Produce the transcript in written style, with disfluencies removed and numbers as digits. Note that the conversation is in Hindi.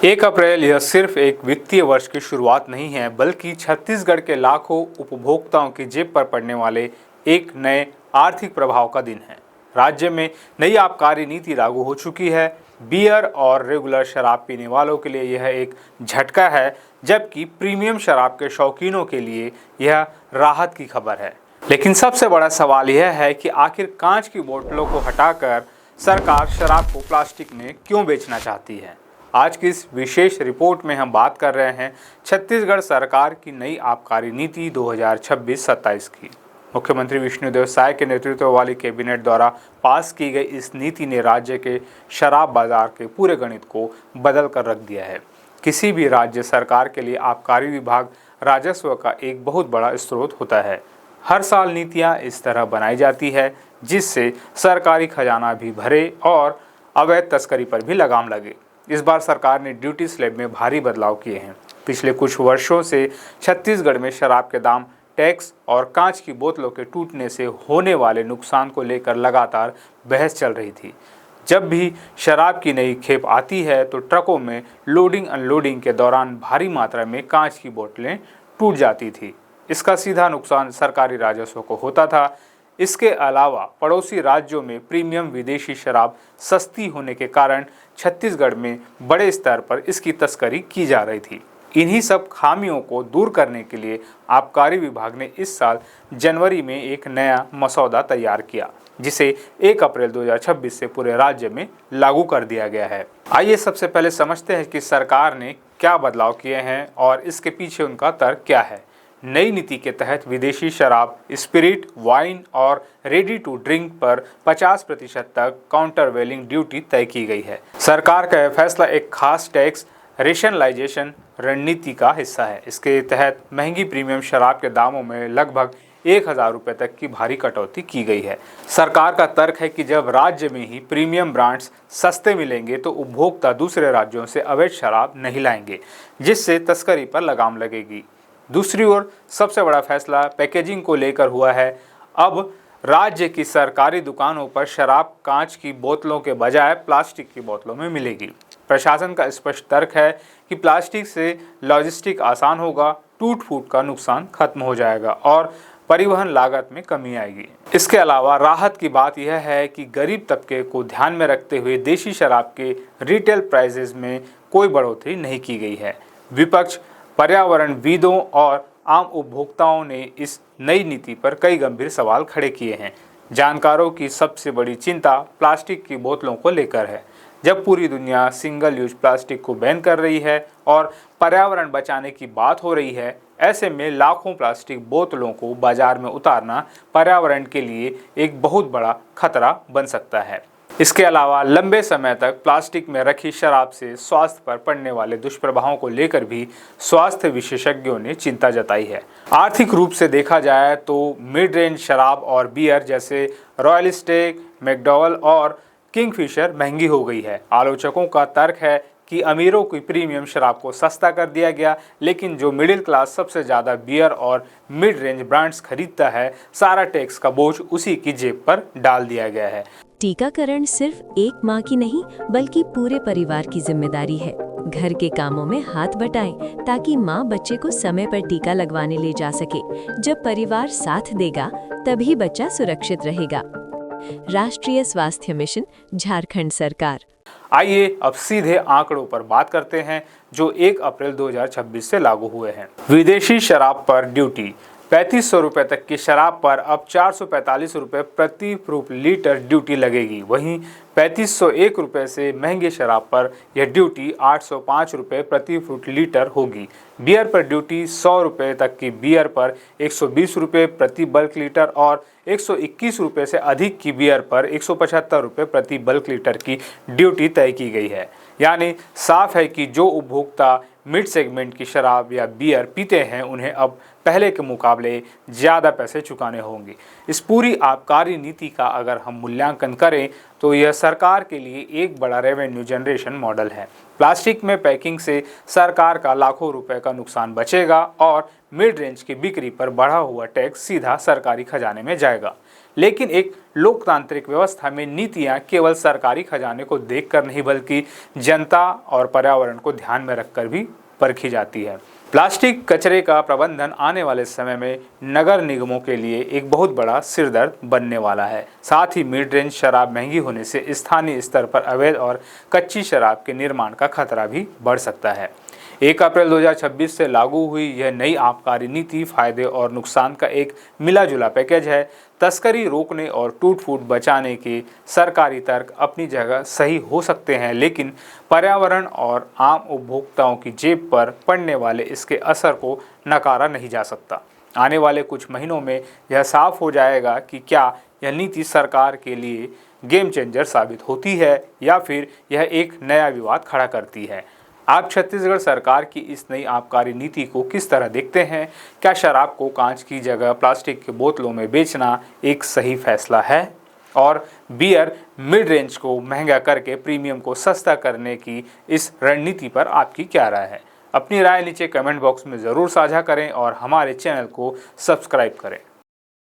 1 अप्रैल यह सिर्फ एक वित्तीय वर्ष की शुरुआत नहीं है, बल्कि छत्तीसगढ़ के लाखों उपभोक्ताओं की जेब पर पड़ने वाले एक नए आर्थिक प्रभाव का दिन है। राज्य में नई आबकारी नीति लागू हो चुकी है। बियर और रेगुलर शराब पीने वालों के लिए यह एक झटका है, जबकि प्रीमियम शराब के शौकीनों के लिए यह राहत की खबर है। लेकिन सबसे बड़ा सवाल यह है कि आखिर कांच की बोतलों को हटाकर सरकार शराब को प्लास्टिक में क्यों बेचना चाहती है। आज की इस विशेष रिपोर्ट में हम बात कर रहे हैं छत्तीसगढ़ सरकार की नई आबकारी नीति 2026-27 की। मुख्यमंत्री विष्णुदेव साय के नेतृत्व वाली कैबिनेट द्वारा पास की गई इस नीति ने राज्य के शराब बाजार के पूरे गणित को बदल कर रख दिया है। किसी भी राज्य सरकार के लिए आबकारी विभाग राजस्व का एक बहुत बड़ा स्रोत होता है। हर साल नीतियां इस तरह बनाई जाती है जिससे सरकारी खजाना भी भरे और अवैध तस्करी पर भी लगाम लगे। इस बार सरकार ने ड्यूटी स्लैब में भारी बदलाव किए हैं। पिछले कुछ वर्षों से छत्तीसगढ़ में शराब के दाम, टैक्स और कांच की बोतलों के टूटने से होने वाले नुकसान को लेकर लगातार बहस चल रही थी। जब भी शराब की नई खेप आती है तो ट्रकों में लोडिंग अनलोडिंग के दौरान भारी मात्रा में कांच की बोतलें टूट जाती थी। इसका सीधा नुकसान सरकारी राजस्व को होता था। इसके अलावा पड़ोसी राज्यों में प्रीमियम विदेशी शराब सस्ती होने के कारण छत्तीसगढ़ में बड़े स्तर पर इसकी तस्करी की जा रही थी। इन्हीं सब खामियों को दूर करने के लिए आबकारी विभाग ने इस साल जनवरी में एक नया मसौदा तैयार किया, जिसे 1 अप्रैल 2026 से पूरे राज्य में लागू कर दिया गया है। आइए सबसे पहले समझते हैं कि सरकार ने क्या बदलाव किए हैं और इसके पीछे उनका तर्क क्या है। नई नीति के तहत विदेशी शराब, स्पिरिट, वाइन और रेडी टू ड्रिंक पर 50% तक काउंटरवेलिंग ड्यूटी तय की गई है। सरकार का यह फैसला एक खास टैक्स रेशनलाइजेशन रणनीति का हिस्सा है। इसके तहत महंगी प्रीमियम शराब के दामों में लगभग 1,000 रुपये तक की भारी कटौती की गई है। सरकार का तर्क है कि जब राज्य में ही प्रीमियम ब्रांड्स सस्ते मिलेंगे तो उपभोक्ता दूसरे राज्यों से अवैध शराब नहीं लाएंगे, जिससे तस्करी पर लगाम लगेगी। दूसरी ओर सबसे बड़ा फैसला पैकेजिंग को लेकर हुआ है। अब राज्य की सरकारी दुकानों पर शराब कांच की बोतलों के बजाय प्लास्टिक की बोतलों में मिलेगी। प्रशासन का स्पष्ट तर्क है कि प्लास्टिक से लॉजिस्टिक आसान होगा, टूट फूट का नुकसान खत्म हो जाएगा और परिवहन लागत में कमी आएगी। इसके अलावा राहत की बात यह है कि गरीब तबके को ध्यान में रखते हुए देशी शराब के रिटेल प्राइसेस में कोई बढ़ोतरी नहीं की गई है। विपक्ष, पर्यावरणविदों और आम उपभोक्ताओं ने इस नई नीति पर कई गंभीर सवाल खड़े किए हैं। जानकारों की सबसे बड़ी चिंता प्लास्टिक की बोतलों को लेकर है। जब पूरी दुनिया सिंगल यूज प्लास्टिक को बैन कर रही है और पर्यावरण बचाने की बात हो रही है, ऐसे में लाखों प्लास्टिक बोतलों को बाजार में उतारना पर्यावरण के लिए एक बहुत बड़ा खतरा बन सकता है। इसके अलावा लंबे समय तक प्लास्टिक में रखी शराब से स्वास्थ्य पर पड़ने वाले दुष्प्रभावों को लेकर भी स्वास्थ्य विशेषज्ञों ने चिंता जताई है। आर्थिक रूप से देखा जाए तो मिड रेंज शराब और बियर जैसे रॉयल स्टेग, मैकडॉवेल और किंगफिशर महंगी हो गई है। आलोचकों का तर्क है कि अमीरों की प्रीमियम शराब को सस्ता कर दिया गया, लेकिन जो मिडिल क्लास सबसे ज़्यादा बियर और मिड रेंज ब्रांड्स खरीदता है, सारा टैक्स का बोझ उसी की जेब पर डाल दिया गया है। टीकाकरण सिर्फ एक माँ की नहीं बल्कि पूरे परिवार की जिम्मेदारी है। घर के कामों में हाथ बटाएं ताकि माँ बच्चे को समय पर टीका लगवाने ले जा सके। जब परिवार साथ देगा तभी बच्चा सुरक्षित रहेगा। राष्ट्रीय स्वास्थ्य मिशन, झारखंड सरकार। आइए अब सीधे आंकड़ों पर बात करते हैं जो 1 अप्रैल 2026 से लागू हुए हैं। विदेशी शराब पर ड्यूटी 3500 रुपये तक की शराब पर अब 445 रुपये प्रति प्रूफ लीटर ड्यूटी लगेगी। वहीं 3501 रुपये से महंगी शराब पर यह ड्यूटी 805 रुपये प्रति प्रूफ लीटर होगी। बियर पर ड्यूटी 100 रुपये तक की बियर पर 120 रुपये प्रति बल्क लीटर और 121 रुपये से अधिक की बियर पर 175 रुपये प्रति बल्क लीटर की ड्यूटी तय की गई है। यानी साफ है कि जो उपभोक्ता मिड सेगमेंट की शराब या बियर पीते हैं उन्हें अब पहले के मुकाबले ज़्यादा पैसे चुकाने होंगे। इस पूरी आबकारी नीति का अगर हम मूल्यांकन करें तो यह सरकार के लिए एक बड़ा रेवेन्यू जनरेशन मॉडल है। प्लास्टिक में पैकिंग से सरकार का लाखों रुपए का नुकसान बचेगा और मिड रेंज की बिक्री पर बढ़ा हुआ टैक्स सीधा सरकारी खजाने में जाएगा। लेकिन एक लोकतांत्रिक व्यवस्था में नीतियां केवल सरकारी खजाने को देखकर नहीं बल्कि जनता और पर्यावरण को ध्यान में रखकर भी परखी जाती है। प्लास्टिक कचरे का प्रबंधन आने वाले समय में नगर निगमों के लिए एक बहुत बड़ा सिरदर्द बनने वाला है। साथ ही मिड रेंज शराब महंगी होने से स्थानीय स्तर पर अवैध और कच्ची शराब के निर्माण का खतरा भी बढ़ सकता है। 1 अप्रैल 2026 से लागू हुई यह नई आबकारी नीति फायदे और नुकसान का एक मिला-जुला पैकेज है। तस्करी रोकने और टूट-फूट बचाने के सरकारी तर्क अपनी जगह सही हो सकते हैं, लेकिन पर्यावरण और आम उपभोक्ताओं की जेब पर पड़ने वाले इसके असर को नकारा नहीं जा सकता। आने वाले कुछ महीनों में यह साफ हो जाएगा कि क्या यह नीति सरकार के लिए गेम चेंजर साबित होती है या फिर यह एक नया विवाद खड़ा करती है। आप छत्तीसगढ़ सरकार की इस नई आबकारी नीति को किस तरह देखते हैं? क्या शराब को कांच की जगह प्लास्टिक के बोतलों में बेचना एक सही फैसला है? और बियर मिड रेंज को महंगा करके प्रीमियम को सस्ता करने की इस रणनीति पर आपकी क्या राय है? अपनी राय नीचे कमेंट बॉक्स में ज़रूर साझा करें और हमारे चैनल को सब्सक्राइब करें।